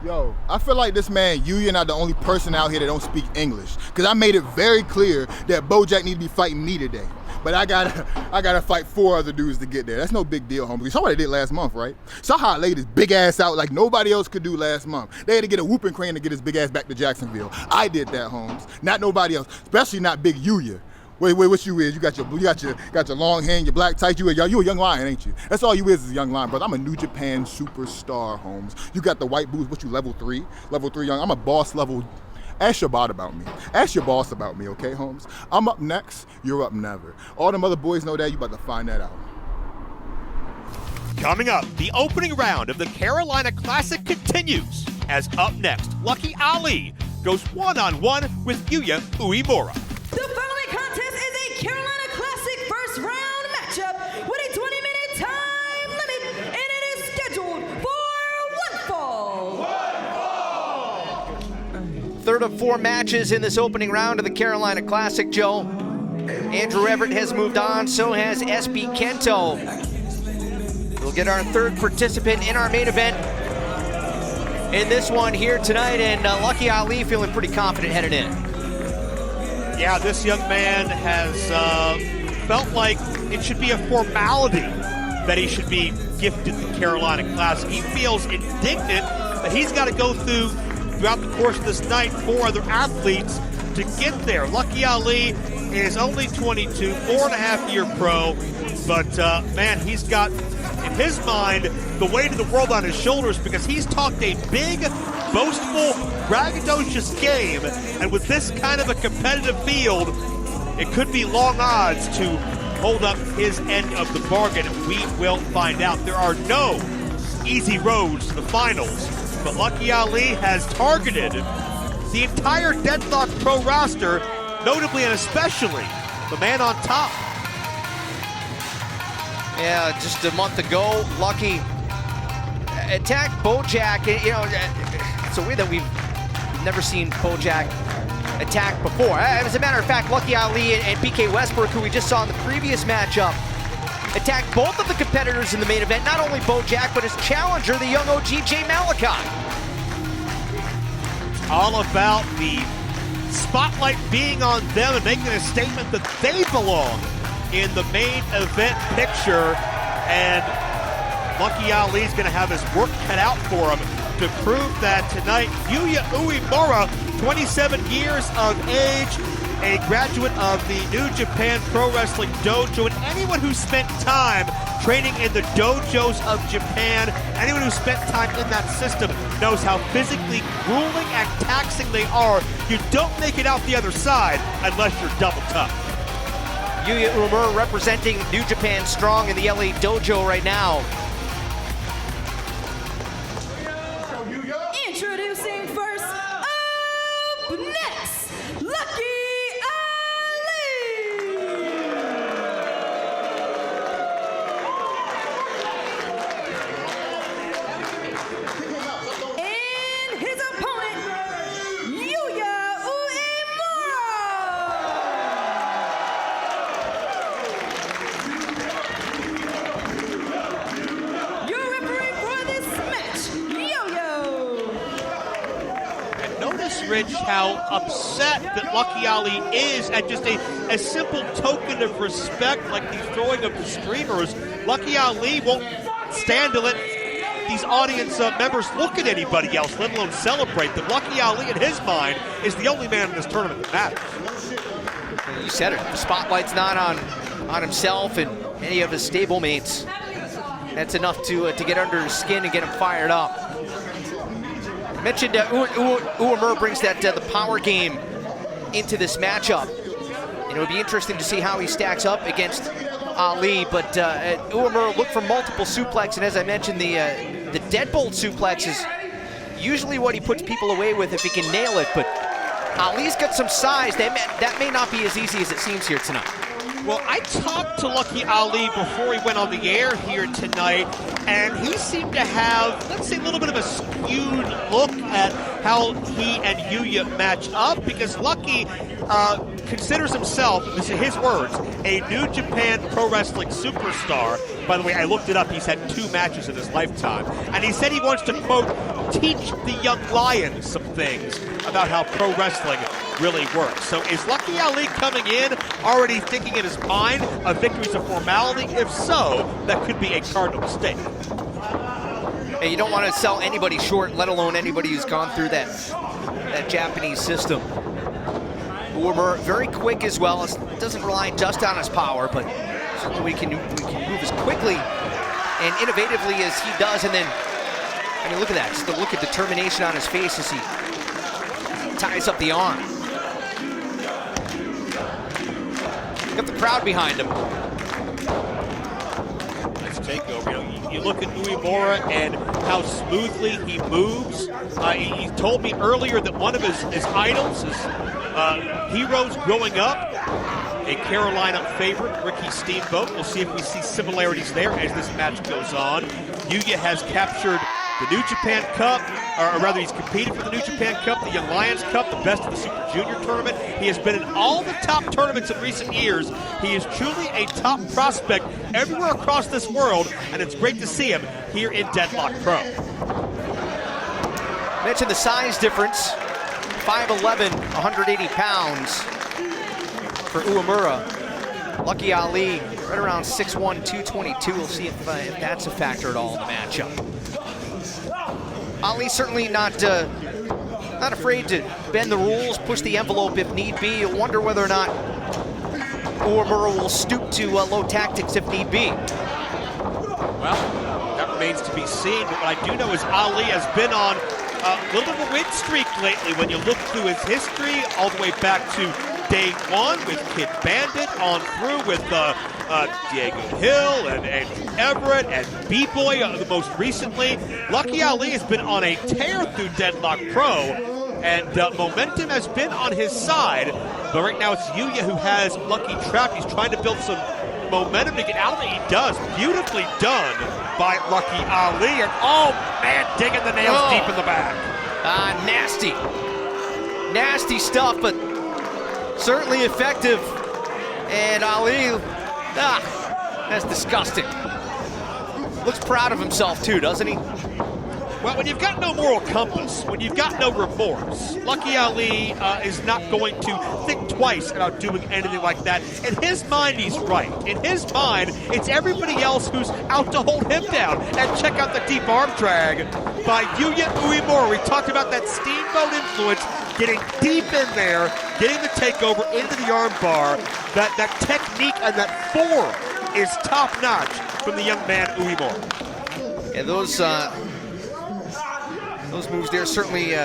Yo, I feel like this man, Yuya, not the only person out here that don't speak English. Because I made it very clear that Bojack need to be fighting me today. But I gotta fight 4 other dudes to get there. That's no big deal, homie. You saw what I did last month, right? Saw how I laid his big ass out like nobody else could do last month. They had to get a whooping crane to get his big ass back to Jacksonville. I did that, Holmes. Not nobody else, especially not Big Yuya. Wait, what you is? You got your long hair and your black tights. You a young lion, ain't you? That's all you is a young lion, brother. I'm a New Japan superstar, Holmes. You got the white boots. What you, level 3? Level 3 young. I'm a boss level. Ask your bot about me. Ask your boss about me, okay, Holmes? I'm up next. You're up never. All them other boys know that. You about to find that out. Coming up, the opening round of the Carolina Classic continues. As up next, Lucky Ali goes one-on-one with Yuya Uemura. The following contest is a Carolina Classic first round matchup with a 20-minute time limit, and it is scheduled for 1 fall. Third of 4 matches in this opening round of the Carolina Classic, Joe. Andrew Everett has moved on, so has SB Kento. We'll get our 3rd participant in our main event in this one here tonight, and Lucky Ali feeling pretty confident heading in. Yeah, this young man has felt like it should be a formality that he should be gifted the Carolina Classic. He feels indignant that he's got to go throughout the course of this night 4 other athletes to get there. Lucky Ali is only 22, 4.5-year pro, but man, he's got, in his mind, the weight of the world on his shoulders because he's talked a big, boastful, braggadocious game, and with this kind of a competitive field, it could be long odds to hold up his end of the bargain. We will find out. There are no easy roads to the finals, but Lucky Ali has targeted the entire Deadlock Pro roster, notably and especially the man on top. Yeah, just a month ago, Lucky attacked Bojack. You know, it's a way that we've never seen Bojack attack before. As a matter of fact, Lucky Ali and BK Westbrook, who we just saw in the previous matchup, attacked both of the competitors in the main event, not only Bojack, but his challenger, the young OG Jay Malachi. All about the spotlight being on them and making a statement that they belong in the main event picture, and Lucky Ali's going to have his work cut out for him to prove that tonight. Yuya Uemura, 27 years of age, a graduate of the New Japan Pro Wrestling Dojo, and anyone who spent time training in the dojos of Japan, anyone who spent time in that system knows how physically grueling and taxing they are. You don't make it out the other side unless you're double tough. Yuya Uemura representing New Japan Strong in the LA Dojo right now. Introducing first, up next, Lucky Ali! And his opponent, Yuya Uemura! Your referee for this match, Yo-Yo! Notice, Rich, how upset that Lucky Ali is at just a simple token of respect, like the throwing of the streamers. Lucky Ali won't stand to let these audience members look at anybody else, let alone celebrate them. Lucky Ali, in his mind, is the only man in this tournament that matters. You said it, the spotlight's not on himself and any of his stablemates. That's enough to get under his skin and get him fired up. Mentioned Uemura brings that the power game into this matchup. And it would be interesting to see how he stacks up against Ali, but Uemura looked for multiple suplex, and as I mentioned, the deadbolt suplex is usually what he puts people away with if he can nail it, but Ali's got some size. That may not be as easy as it seems here tonight. Well, I talked to Lucky Ali before he went on the air here tonight, and he seemed to have, let's say, a little bit of a skewed look at how he and Yuya match up, because Lucky considers himself, this is his words, a New Japan Pro Wrestling superstar. By the way, I looked it up. He's had 2 matches in his lifetime. And he said he wants to, quote, teach the young lions some things about how pro wrestling really works. So is Lucky Ali coming in already thinking in his mind a victory's a formality? If so, that could be a cardinal mistake. And you don't want to sell anybody short, let alone anybody who's gone through that Japanese system. Uemura very quick as well. It doesn't rely just on his power, but certainly we can move as quickly and innovatively as he does. And then, I mean, look at that. Just the look of determination on his face as he ties up the arm. Got the crowd behind him. Nice takeover. You look at Uemura and how smoothly he moves. He told me earlier that one of his idols, his heroes growing up, a Carolina favorite, Ricky Steamboat. We'll see if we see similarities there as this match goes on. Yuya has captured the New Japan Cup, or rather he's competed for the New Japan Cup, the Young Lions Cup, the best of the Super Junior tournament. He has been in all the top tournaments in recent years. He is truly a top prospect everywhere across this world, and it's great to see him here in Deadlock Pro. Mentioned the size difference, 5'11", 180 pounds for Uemura. Lucky Ali, right around 6'1", 222. We'll see if that's a factor at all in the matchup. Ali certainly not afraid to bend the rules, push the envelope if need be. You wonder whether or not Uemura will stoop to low tactics if need be. Well, that remains to be seen, but what I do know is Ali has been on a little bit of a win streak lately. When you look through his history, all the way back to day 1 with Kid Bandit, on through with Diego Hill and Everett and B-Boy the most recently. Lucky Ali has been on a tear through Deadlock Pro, and momentum has been on his side. But right now it's Yuya who has Lucky trapped. He's trying to build some momentum to get out of it. He does. Beautifully done by Lucky Ali. And oh man, digging the nails deep in the back. Nasty. Nasty stuff, but certainly effective. And Ali, that's disgusting. Looks proud of himself too, doesn't he? Well, when you've got no moral compass, when you've got no remorse, Lucky Ali is not going to think twice about doing anything like that. In his mind, he's right. In his mind, it's everybody else who's out to hold him down. And check out the deep arm drag by Yuya Uemura. We talked about that steamboat influence, getting deep in there, getting the takeover into the arm bar. That technique and that form is top-notch from the young man Uemura. And those moves there certainly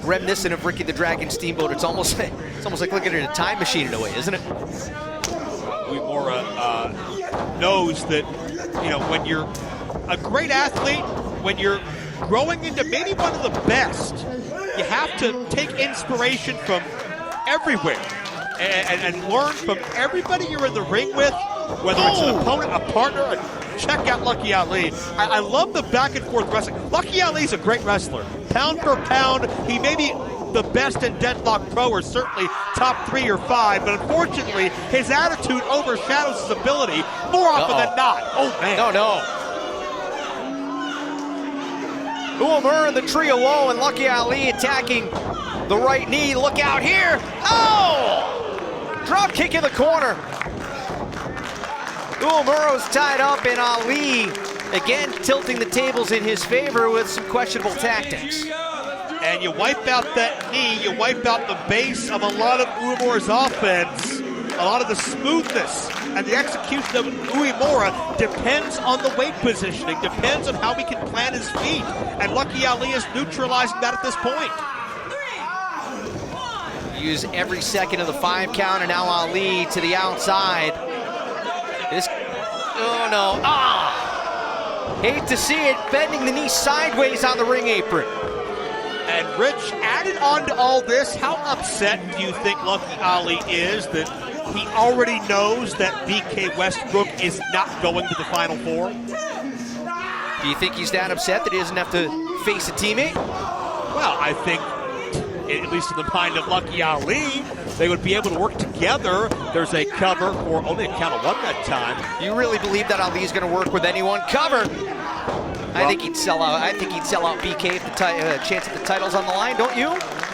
reminiscent of Ricky the Dragon Steamboat. It's almost like looking at a time machine in a way, isn't it? Uemura knows that, you know, when you're a great athlete, when you're growing into maybe one of the best, you have to take inspiration from everywhere and learn from everybody you're in the ring with, whether it's an opponent, a partner. Check out Lucky Ali. I love the back and forth wrestling. Lucky Ali's a great wrestler. Pound for pound, he may be the best in Deadlock Pro, or certainly top 3 or 5, but unfortunately, his attitude overshadows his ability more often than not. Oh, man. No. Uemura in the trio low, and Lucky Ali attacking the right knee. Look out here. Oh! Drop kick in the corner. Uemura's tied up, and Ali again tilting the tables in his favor with some questionable tactics. And you wipe out that knee, you wipe out the base of a lot of Uemura's offense. A lot of the smoothness and the execution of Uemura depends on the weight positioning, depends on how he can plant his feet. And Lucky Ali is neutralizing that at this point. Use every second of the 5 count, and now Ali to the outside. Oh no, hate to see it, bending the knee sideways on the ring apron. And Rich, added on to all this, how upset do you think Lucky Ali is that he already knows that BK Westbrook is not going to the Final Four? Do you think he's that upset that he doesn't have to face a teammate? Well, I think, at least in the mind of Lucky Ali, they would be able to work together. There's a cover for only a count of one that time. You really believe that Ali's going to work with anyone? Cover. I think he'd sell out. I think he'd sell out BK if the chance of the title's on the line. Don't you?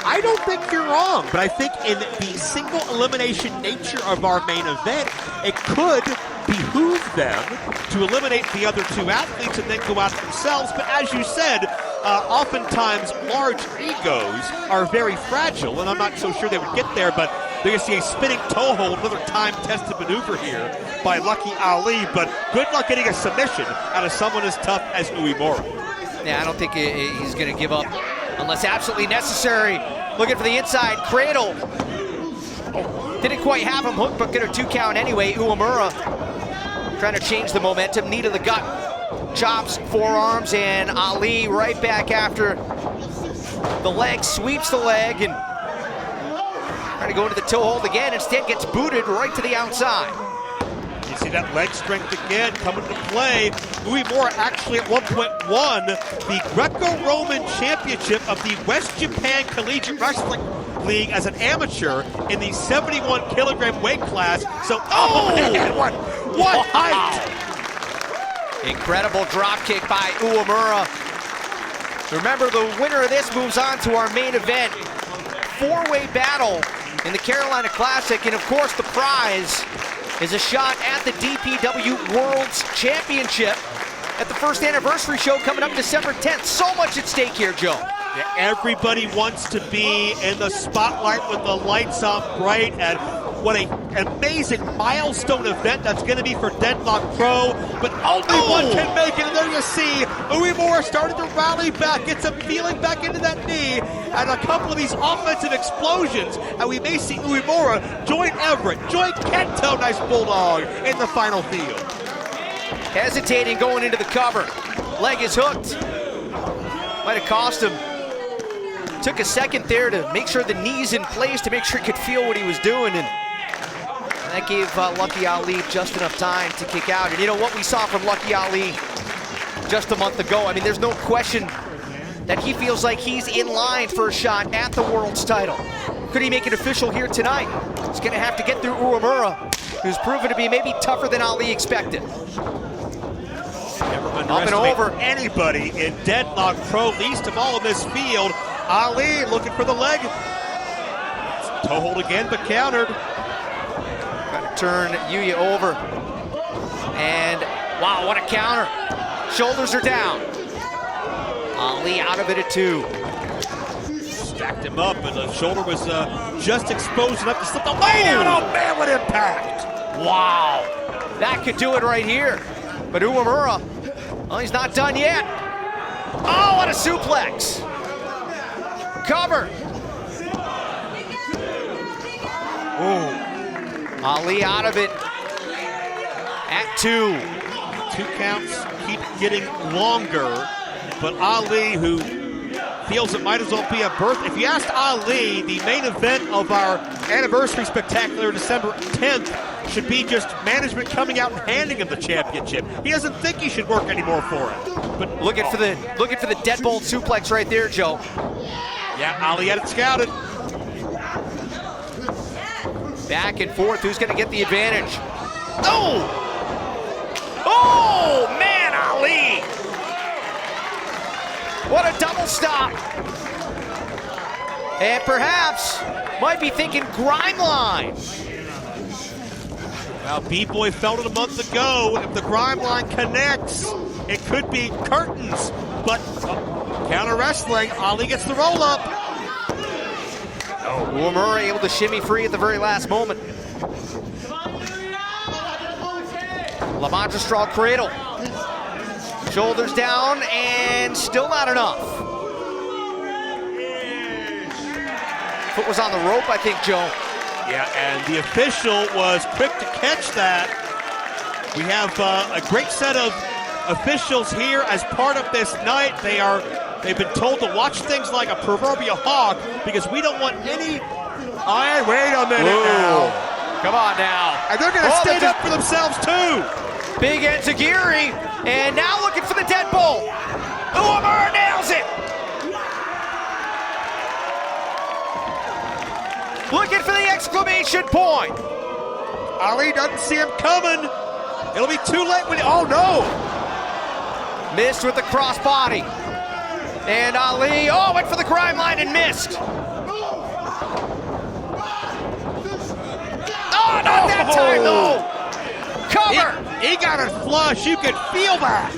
I don't think you're wrong, but I think in the single elimination nature of our main event, it could behoove them to eliminate the other two athletes and then go out themselves. But as you said, oftentimes large egos are very fragile, and I'm not so sure they would get there, but they're going to see a spinning toe hold, another time-tested maneuver here by Lucky Ali, but good luck getting a submission out of someone as tough as Uemura. Yeah, I don't think he's going to give up unless absolutely necessary. Looking for the inside cradle. Didn't quite have him hooked, but get a 2 count anyway. Uemura trying to change the momentum, knee to the gut. Chops, forearms, and Ali right back after the leg, sweeps the leg, and trying to go into the toe hold again. Instead gets booted right to the outside. You see that leg strength again coming to play. Uemura actually at one point won the Greco-Roman Championship of the West Japan Collegiate Wrestling League as an amateur in the 71 kilogram weight class. So, man, what height! Incredible drop kick by Uemura. Remember, the winner of this moves on to our main event. 4-way battle in the Carolina Classic, and of course the prize is a shot at the DPW World's Championship at the first anniversary show coming up December 10th. So much at stake here, Joe. Yeah, everybody wants to be in the spotlight with the lights on bright, and what an amazing milestone event that's going to be for Deadlock Pro, but only one can make it, and there you see Uemura starting to rally back, get some feeling back into that knee, and a couple of these offensive explosions, and we may see Uemura join Everett, join Kento, nice bulldog, in the final field. Hesitating going into the cover. Leg is hooked. Might have cost him. Took a second there to make sure the knee's in place, to make sure he could feel what he was doing, and that gave Lucky Ali just enough time to kick out. And you know what we saw from Lucky Ali just a month ago? I mean, there's no question that he feels like he's in line for a shot at the world's title. Could he make it official here tonight? He's gonna have to get through Uemura, who's proven to be maybe tougher than Ali expected. Never Up and over. Anybody in Deadlock Pro, least of all in this field. Ali looking for the leg. Toe hold again, but countered. Got to turn Yuya over. And wow, what a counter. Shoulders are down. Ali out of it at 2. Stacked him up, and the shoulder was just exposed enough to slip the way down. Oh man, what impact! Wow, that could do it right here. But Uemura, well, he's not done yet. Oh, what a suplex. Cover. Oh. Ali out of it at 2. 2 counts keep getting longer, but Ali, who feels it might as well be a birth. If you asked Ali, the main event of our anniversary spectacular December 10th should be just management coming out and handing him the championship. He doesn't think he should work anymore for it. But looking for the deadbolt suplex right there, Joe. Yeah, Ali had it scouted. Back and forth, who's gonna get the advantage? Oh! Oh, man, Ali! What a double stop! And perhaps might be thinking grime line. Well, B-Boy felt it a month ago. If the grime line connects, it could be curtains. But counter wrestling, Ali gets the roll up. Oh, Uemura able to shimmy free at the very last moment. La Mancha straw cradle. Shoulders down, and still not enough. Foot was on the rope, I think, Joe. Yeah, and the official was quick to catch that. We have a great set of officials here as part of this night. They've been told to watch things like a proverbial hawk because we don't want any. Wait a minute now. Come on now. And they're going to stand up for themselves too. Big enziguri, and now looking for the deadbolt. Uemura nails it. Looking for the Exclamation point! Ali doesn't see him coming. It'll be too late when, oh no! Missed with the crossbody. And Ali, went for the crime line and missed. Not that time though! Cover! He got it flush, you can feel that.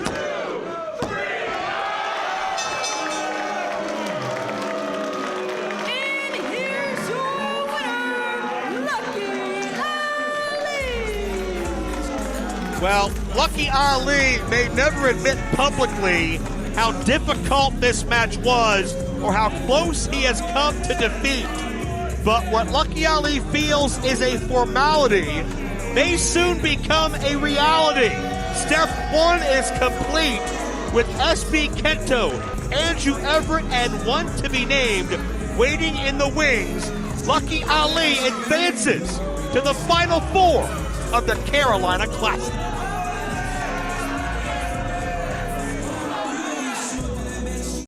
And here's your winner, Lucky Ali. Well, Lucky Ali may never admit publicly how difficult this match was or how close he has come to defeat. But what Lucky Ali feels is a formality may soon become a reality. Step 1 is complete with SB Kento, Andrew Everett, and one to be named waiting in the wings. Lucky Ali advances to the Final Four of the Carolina Classic.